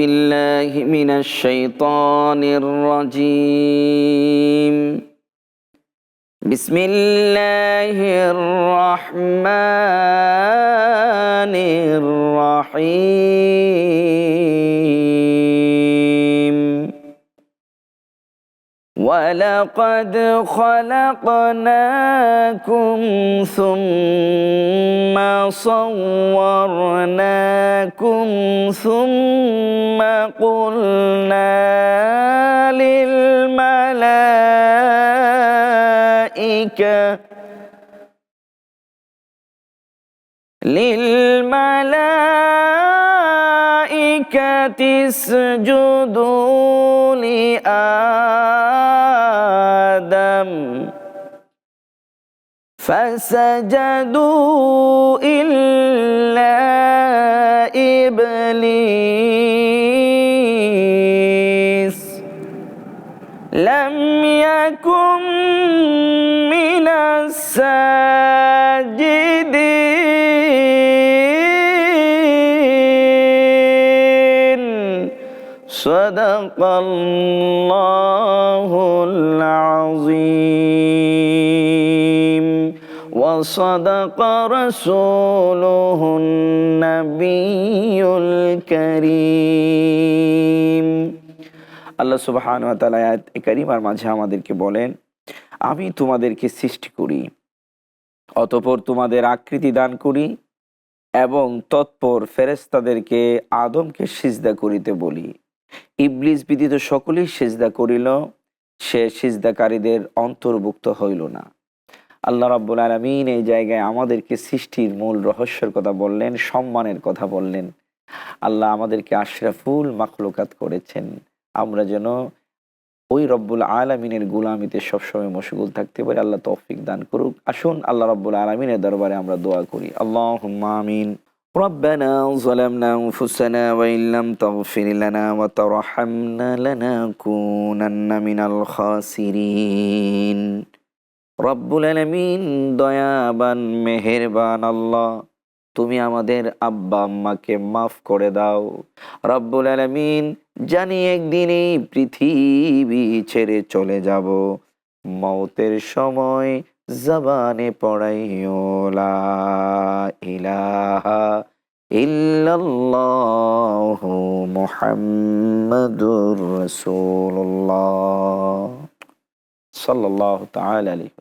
بالله من الشيطان الرجيم. بسم الله الرحمن الرحيم. ولقد خلقناكم ثم صورناكم ثم قلنا للملائكة اسجدوا لآدم فسجدوا إلا إبليس لم يكن من الساجدين. صدق الله العظيم وصدق رسوله النبي الكريم. আল্লাহ সুবহানাহু ওয়া তাআলা আয়াত কারীমার মাঝে আমাদেরকে বলেন, আমি তোমাদেরকে সৃষ্টি করি, অতঃপর তোমাদের আকৃতি দান করি এবং তৎপর ফেরেশতাদেরকে আদমকে সিজদা করিতে বলি। ইবলিস ব্যতীত সকলেই সিজদা করিল, সে সিজদাকারীদের অন্তর্ভুক্ত হইল না। আল্লাহ রাব্বুল আলামিন এই জায়গায় আমাদেরকে সৃষ্টির মূল রহস্যের কথা বললেন, সম্মানের কথা বললেন। আল্লাহ আমাদেরকে আশরাফুল মাখলুকাত করেছেন, আমরা যেন ওই রব্বুল আলামিনের গুলামিতে সবসময় মশগুল থাকতে পারি। আল্লাহ তৌফিক দান করুক। আসুন আল্লাহ রব্বুল আলামিনের দরবারে আমরা দোয়া করি। আল্লাহুম্মা আমিন। রব্বানা যালামনা আনফুসানা ওয়া ইল্লাম তাগফির লানা ওয়া তারহামনা লানাকুনান্না মিনাল খাসিরিন। রব্বুল আলামিন দয়াবান মেহেরবান আল্লাহ, তুমি আমাদের আব্বা আম্মাকে মাফ করে দাও। রব্বুল আলামিন, জানি একদিন এই পৃথিবী ছেড়ে চলে যাব, মওতের সময় জবানে পড়াইও লা ইলাহা ইল্লাল্লাহু মুহাম্মাদুর রাসূলুল্লাহ সাল্লাল্লাহু তাআলা আলাইহি